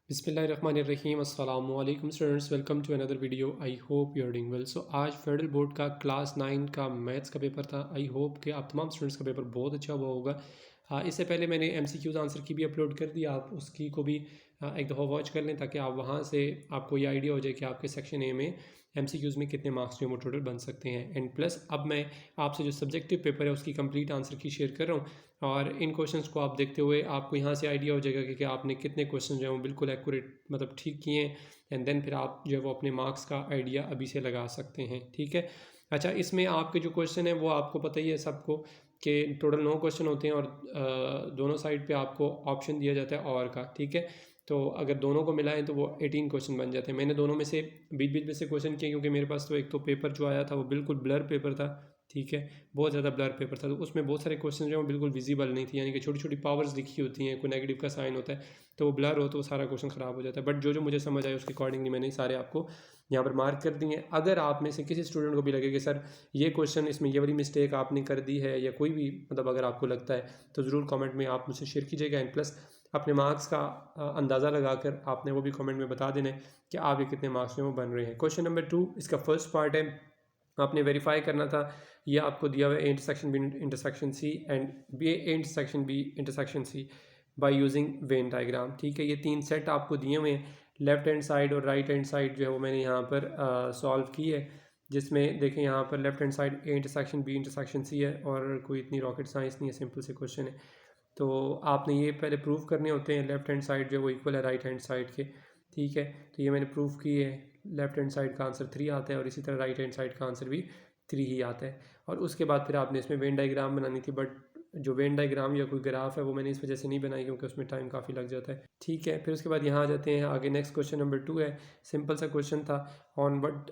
बिस्मिल्लाहिर्रहमानिर्रहीम अस्सलाम वालेकुम students, welcome to another video. I hope you are doing well. So आज फेडरल बोर्ड का क्लास 9 का मैथ्स का पेपर था। आई होप कि आप तमाम स्टूडेंट्स का पेपर बहुत अच्छा हुआ होगा। इससे पहले मैंने MCQs आंसर की भी अपलोड कर दी, आप उसकी को भी एक दफ़ा वॉच कर लें ताकि आप वहाँ से आपको ये आइडिया हो जाए कि आपके सेक्शन ए में MCQs में कितने मार्क्स जो वो टोटल बन सकते हैं। एंड प्लस अब मैं आपसे जो सब्जेक्टिव पेपर है उसकी कंप्लीट आंसर की शेयर कर रहा हूँ, और इन क्वेश्चंस को आप देखते हुए आपको यहाँ से आइडिया हो जाएगा कि आपने कितने क्वेश्चन जो है वो बिल्कुल एक्यूरेट मतलब ठीक किए हैं। एंड देन फिर आप जो है वो अपने मार्क्स का आइडिया अभी से लगा सकते हैं। ठीक है। अच्छा, इसमें आपके जो क्वेश्चन है वो आपको पता ही है सबको कि टोटल 9 क्वेश्चन होते हैं, और दोनों साइड पे आपको ऑप्शन दिया जाता है और का। ठीक है। तो अगर दोनों को मिलाएं तो वो 18 क्वेश्चन बन जाते हैं। मैंने दोनों में से बीच बीच में से क्वेश्चन किए क्योंकि मेरे पास तो एक तो पेपर जो आया था वो बिल्कुल ब्लर पेपर था। ठीक है। बहुत ज़्यादा ब्लर पेपर था, तो उसमें बहुत सारे क्वेश्चन जो है वो बिल्कुल विजिबल नहीं थी, यानी कि छोटी छोटी पावर्स लिखी होती हैं, कोई नेगेटिव का साइन होता है तो वो ब्लर हो तो वो सारा क्वेश्चन ख़राब हो जाता है। बट जो जो मुझे समझ आया उसके अकॉर्डिंगली मैंने सारे आपको यहाँ पर मार्क कर दिए हैं। अगर आप में से किसी स्टूडेंट को भी लगे कि सर ये क्वेश्चन इसमें ये वाली मिस्टेक आपने कर दी है, या कोई भी मतलब अगर आपको लगता है तो ज़रूर कमेंट में आप मुझसे शेयर कीजिएगा। एंड प्लस अपने मार्क्स का अंदाज़ा लगाकर आपने वो भी कमेंट में बता देना है कि आप ये कितने मार्क्स में वो बन रहे हैं। क्वेश्चन नंबर 2 इसका फर्स्ट पार्ट है, आपने वेरीफाई करना था। ये आपको दिया हुआ है intersection B intersection C and B intersection B intersection C by using Venn diagram. ठीक है। ये 3 सेट आपको दिए हुए हैं, लेफ्ट हैंड साइड और राइट हैंड साइड जो है वो मैंने यहाँ पर सॉल्व की है, जिसमें देखें यहाँ पर left hand side A intersection B intersection C है, और कोई इतनी रॉकेट साइंस नहीं है, सिंपल से क्वेश्चन है। तो आपने ये पहले प्रूव करने होते हैं लेफ्ट हैंड साइड जो है वो इक्वल है राइट हैंड साइड के। ठीक है। तो ये मैंने प्रूव की है, लेफ्ट हैंड साइड का आंसर 3 आता है, और इसी तरह राइट हैंड साइड का आंसर भी 3 ही आता है। और उसके बाद फिर आपने इसमें वेन डायग्राम बनानी थी, बट जो वेन डायग्राम या कोई ग्राफ है वो मैंने इस वजह से नहीं बनाई क्योंकि उसमें टाइम काफ़ी लग जाता है। ठीक है। फिर उसके बाद यहाँ आ जाते हैं आगे। नेक्स्ट क्वेश्चन नंबर 2 है, सिंपल सा क्वेश्चन था। On what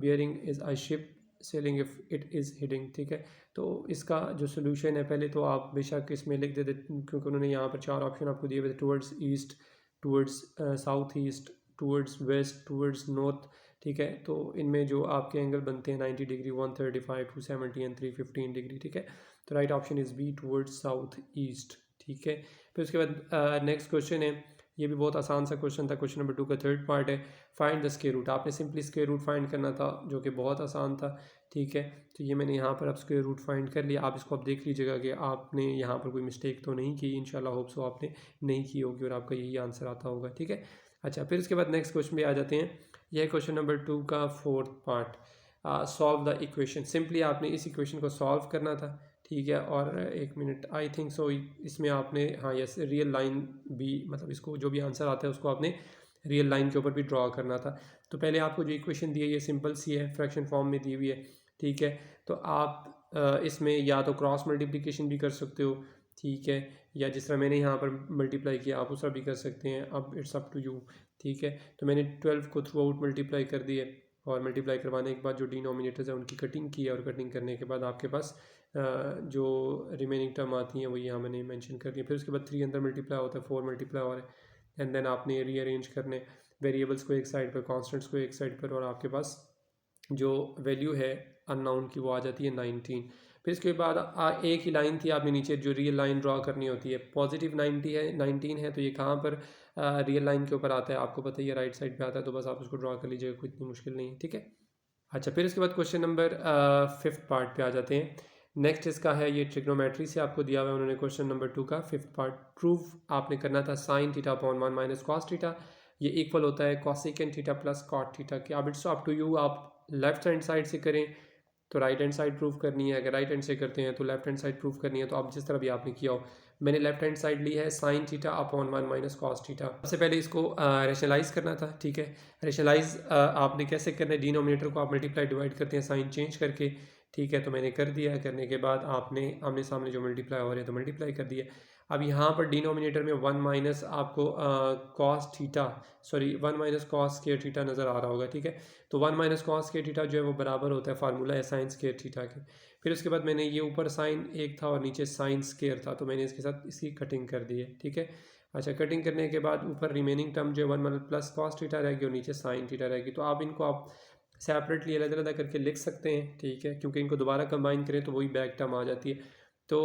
bearing is I ship selling if it is heading. ठीक है। तो इसका जो सोल्यूशन है, पहले तो आप बेशक इसमें लिख देते क्योंकि उन्होंने यहाँ पर 4 ऑप्शन आपको दिए हुए थे, towards east, towards south east, towards west, towards north. ठीक है। तो इनमें जो आपके एंगल बनते हैं 90 डिग्री, 135, 270 एंड 315 डिग्री। ठीक है। तो right option is B, towards south east. ठीक है। फिर उसके बाद नेक्स्ट क्वेश्चन है, ये भी बहुत आसान सा क्वेश्चन था। क्वेश्चन नंबर 2 का थर्ड पार्ट है, फाइंड द स्क्वायर रूट। आपने सिंपली स्क्वायर रूट फाइंड करना था, जो कि बहुत आसान था। ठीक है। तो ये मैंने यहाँ पर अब स्क्वायर रूट फाइंड कर लिया। आप इसको अब देख लीजिएगा कि आपने यहाँ पर कोई मिस्टेक तो नहीं की। इंशाल्लाह होप सो आपने नहीं की होगी और आपका यही आंसर आता होगा। ठीक है। अच्छा, फिर उसके बाद नेक्स्ट क्वेश्चन पे आ जाते हैं। यह क्वेश्चन नंबर 2 का fourth part, solve the equation. Simply आपने इस इक्वेशन को सॉल्व करना था। ठीक है। और एक मिनट, आई थिंक सो इसमें आपने, हाँ यस, रियल लाइन भी, मतलब इसको जो भी आंसर आता है उसको आपने रियल लाइन के ऊपर भी ड्रॉ करना था। तो पहले आपको जो इक्वेशन दी है ये सिंपल सी है, फ्रैक्शन फॉर्म में दी हुई है। ठीक है। तो आप इसमें या तो क्रॉस मल्टीप्लिकेशन भी कर सकते हो। ठीक है। या जिस तरह मैंने यहाँ पर मल्टीप्लाई किया आप उस तरह भी कर सकते हैं, अब इट्स अप टू यू। ठीक है। तो मैंने 12 को थ्रू आउट मल्टीप्लाई कर दिए, और मल्टीप्लाई करवाने के बाद जो डिनोमिनेटर्स हैं उनकी कटिंग की है, और कटिंग करने के बाद आपके पास जो रिमेनिंग टर्म आती हैं वो यहाँ मैंने मेंशन कर दी। फिर उसके बाद 3 अंदर मल्टीप्लाई होता है, 4 मल्टीप्लाई हो रहा है। एंड देन आपने रीअरेंज करने वेरिएबल्स को एक साइड पर, कॉन्स्टेंट्स को एक साइड पर, और आपके पास जो वैल्यू है अननाउन की वो आ जाती है 19। फिर इसके बाद एक ही लाइन थी, आपने नीचे जो रियल लाइन ड्रॉ करनी होती है। पॉजिटिव 90 है, 19 है, तो ये कहाँ पर रियल लाइन के ऊपर आता है आपको पता ही है, राइट साइड पे आता है। तो बस आप उसको ड्रॉ कर लीजिएगा, कोई इतनी मुश्किल नहीं है। ठीक है। अच्छा, फिर इसके बाद क्वेश्चन नंबर 5th पार्ट पे आ जाते हैं। नेक्स्ट इसका है, ये ट्रिग्नोमेट्री से आपको दिया हुआ है उन्होंने। क्वेश्चन नंबर 2 का 5th पार्ट, प्रूव आपने करना था sine theta upon 1 minus cos theta ये इक्वल होता है cosecant theta plus cot theta के। अब इट्स अप टू यू, आप लेफ्ट हैंड साइड से करें तो राइट हैंड साइड प्रूव करनी है, अगर राइट हैंड से करते हैं तो लेफ्ट हैंड साइड प्रूव करनी है। तो आप जिस तरह भी आपने किया हो, मैंने लेफ्ट हैंड साइड ली है sign theta upon 1 minus cos theta. सबसे पहले इसको रेशनलाइज करना था। ठीक है। रेशनलाइज आपने कैसे करना है, डिनोमिनेटर को आप मल्टीप्लाई डिवाइड करते हैं साइन चेंज करके। ठीक है। तो मैंने कर दिया, करने के बाद आपने आमने सामने जो मल्टीप्लाई हो रहे हैं तो मल्टीप्लाई कर दिया। अब यहाँ पर डिनोमिनेटर में 1 माइनस आपको cos theta, sorry 1 minus cos square theta नज़र आ रहा होगा। ठीक है। तो 1 माइनस कॉस स्क्वायर थीटा जो है वो बराबर होता है, फार्मूला है साइन स्क्वायर थीटा के। फिर उसके बाद मैंने ये ऊपर साइन एक था और नीचे साइन स्क्वायर था, तो मैंने इसके साथ इसकी कटिंग कर दी है। ठीक है। अच्छा, कटिंग करने के बाद ऊपर रिमेनिंग टर्म जो है 1 माइनस प्लस कॉस थीटा रहेगी, और नीचे साइन थीटा रहेगी। तो आप इनको आप सेपरेटली अलग अलग करके लिख सकते हैं। ठीक है। क्योंकि इनको दोबारा कंबाइन करें तो वही बैक टर्म आ जाती है। तो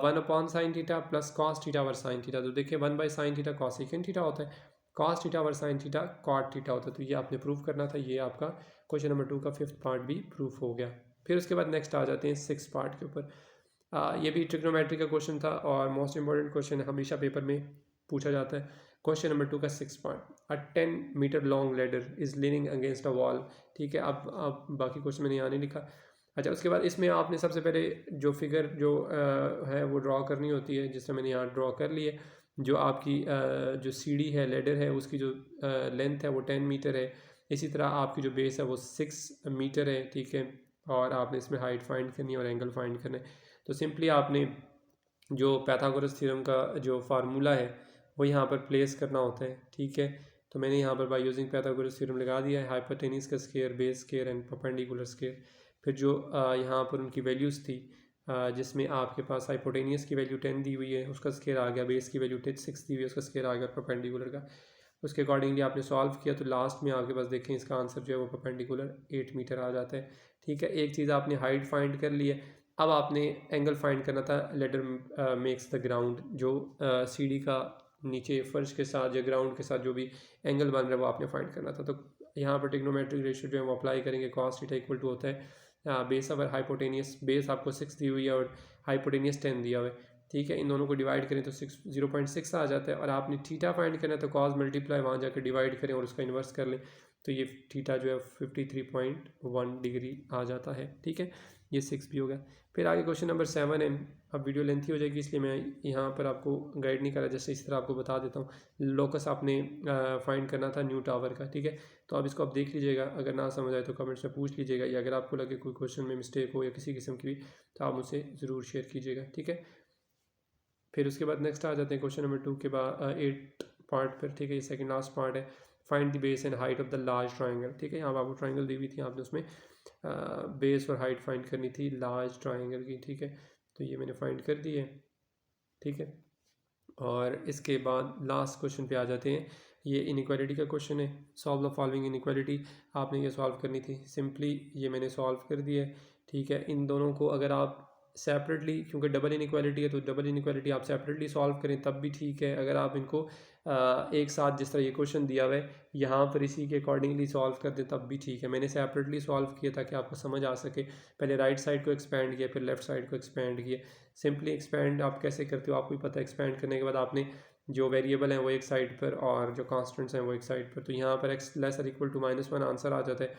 1 upon sine theta plus cos theta और साइन थीटा, तो देखिए 1 by sine theta cosecant theta होता है, कॉस थीटा और साइन थीटा कॉट थीटा होता है। तो ये आपने प्रूव करना था। ये आपका क्वेश्चन नंबर 2 का 5th पार्ट भी प्रूफ हो गया। फिर उसके बाद नेक्स्ट आ जाते हैं 6 पार्ट के ऊपर। ये भी ट्रिग्नोमेट्री का क्वेश्चन था और मोस्ट इंपॉर्टेंट क्वेश्चन हमेशा पेपर में पूछा जाता है। क्वेश्चन नंबर 2 का 6 part. A 10 metre long ladder is leaning against a wall. ठीक है, अब बाकी क्वेश्चन मैंने यहाँ नहीं लिखा। अच्छा, उसके बाद इसमें आपने सबसे पहले जो फिगर जो है वो ड्रॉ करनी होती है, जिससे मैंने यहाँ ड्रॉ कर ली है। जो आपकी जो सीढ़ी है, लेडर है, उसकी जो लेंथ है वो 10 मीटर है। इसी तरह आपकी जो बेस है वो 6 मीटर है। ठीक है, और आपने इसमें हाइट फाइंड करनी है और एंगल फाइंड करना है। तो सिंपली आपने जो पैथागोरस थ्योरम का जो फार्मूला है वो यहाँ पर प्लेस करना होता है। ठीक है, तो मैंने यहाँ पर बाय यूजिंग पैथागोरस थ्योरम लगा दिया है, हाइपोटेन्यूज का square, base square and perpendicular square. फिर जो यहाँ पर उनकी वैल्यूज़ थी, जिसमें आपके पास हाइपोटेनियस की वैल्यू 10 दी हुई है, उसका स्क्वायर आ गया, बेस की वैल्यू 6 दी हुई है, उसका स्क्वायर आ गया परपेंडिकुलर का। उसके अकॉर्डिंगली आपने सॉल्व किया तो लास्ट में आपके पास देखें इसका आंसर जो है वो परपेंडिकुलर 8 मीटर आ जाता है। ठीक है, एक चीज़ आपने हाइट फाइंड कर ली है। अब आपने एंगल फाइंड करना था। लेडर मेक्स द ग्राउंड, जो सीढ़ी का नीचे फर्श के साथ या ग्राउंड के साथ जो भी एंगल बन रहा है वो आपने फाइंड करना था। तो यहाँ पर ट्रिग्नोमेट्रिक रेशियो जो है वो अप्लाई करेंगे। कॉस थीटा इक्वल टू होता है बेस ओवर हाइपोटेनियस। बेस आपको 6 दी हुई है और हाइपोटेनियस 10 दिया हुआ है। ठीक है, इन दोनों को डिवाइड करें तो 0.6 आ जाता है। और आपने थीटा फाइंड करना है तो कॉस मल्टीप्लाई वहाँ जाकर डिवाइड करें और उसका इन्वर्स कर लें, तो ये थीटा जो है 53.1 डिग्री आ जाता है। ठीक है, ये 6 भी हो गया। फिर आगे क्वेश्चन नंबर 7 है। अब वीडियो लेंथी हो जाएगी इसलिए मैं यहाँ पर आपको गाइड नहीं करा, जैसे इस तरह आपको बता देता हूँ। लोकस आपने फाइंड करना था न्यू टावर का। ठीक है, तो अब इसको आप देख लीजिएगा, अगर ना समझ आए तो कमेंट्स में पूछ लीजिएगा, या अगर आपको लगे कोई क्वेश्चन में मिस्टेक हो या किसी किस्म की भी, तो आप मुझसे ज़रूर शेयर कीजिएगा। ठीक है, फिर उसके बाद नेक्स्ट आ जाते हैं क्वेश्चन नंबर 2 के बाद 8 पार्ट पर। ठीक है, ये सेकंड लास्ट पार्ट है। Find the base and height of the large triangle. ठीक है, यहाँ पर आपको ट्राइंगल दी हुई थी, आपने उसमें बेस और हाइट फाइंड करनी थी लार्ज ट्राइंगल की। ठीक है, तो ये मैंने फाइंड कर दी है। ठीक है, और इसके बाद लास्ट क्वेश्चन पे आ जाते हैं। ये इनइक्वालिटी का क्वेश्चन है। सॉल्व द फॉलोइंग इनइक्वालिटी, आपने ये सॉल्व करनी थी। सिंपली ये मैंने सॉल्व कर दिया है। ठीक है, इन दोनों को अगर आप सेपरेटली, क्योंकि डबल इनइक्वालिटी है तो डबल इनइक्वालिटी आप सेपरेटली सॉल्व करें तब भी ठीक है। अगर आप इनको एक साथ, जिस तरह ये क्वेश्चन दिया हुआ है, यहाँ पर इसी के अकॉर्डिंगली सॉल्व कर दें तब भी ठीक है। मैंने सेपरेटली सॉल्व किया ताकि आपको समझ आ सके। पहले राइट साइड को एक्सपेंड किया, फिर लेफ्ट साइड को एक्सपेंड किया। सिंपली एक्सपेंड आप कैसे करते हो आपको ही पता है। एक्सपेंड करने के बाद आपने जो वेरिएबल हैं वो एक साइड पर और जो कांस्टेंट्स हैं वो एक साइड पर, तो यहाँ पर x lesser equal to -1 answer आ जाता है,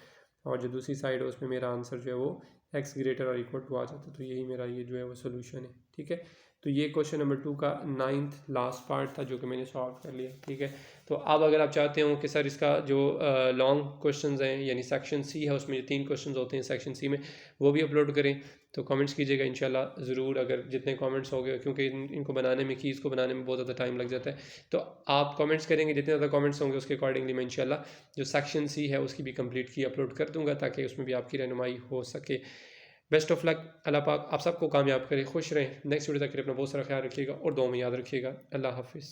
और जो दूसरी साइड है उसमें मेरा आंसर जो है वो x ग्रेटर और इक्वल टू आ जाता है। तो यही मेरा ये जो है वो सोल्यूशन है। ठीक है, तो ये क्वेश्चन नंबर 2 का 9th लास्ट पार्ट था जो कि मैंने सॉल्व कर लिया। ठीक है, तो अब अगर आप चाहते हो कि सर इसका जो लॉन्ग क्वेश्चंस हैं, यानी सेक्शन सी है उसमें 3 क्वेश्चंस होते हैं सेक्शन सी में, वो भी अपलोड करें तो कमेंट्स कीजिएगा इंशाल्लाह ज़रूर। अगर जितने कमेंट्स हो गए, क्योंकि इनको बनाने में, कीज़ को बनाने में बहुत ज़्यादा टाइम लग जाता है, तो आप कमेंट्स करेंगे, जितने ज़्यादा कमेंट्स होंगे उसके अकॉर्डिंगली मैं इंशाल्लाह जो सेक्शन सी है उसकी भी कंप्लीट की अपलोड कर दूंगा, ताकि उसमें भी आपकी रहनुमाई हो सके। बेस्ट ऑफ लक, अल्लाह पाक आप सबको कामयाब करे, खुश रहें। नेक्स्ट वीडियो तक के लिए अपना बहुत सारा ख्याल रखिएगा और दुआ में याद रखिएगा। अल्लाह हाफिज़।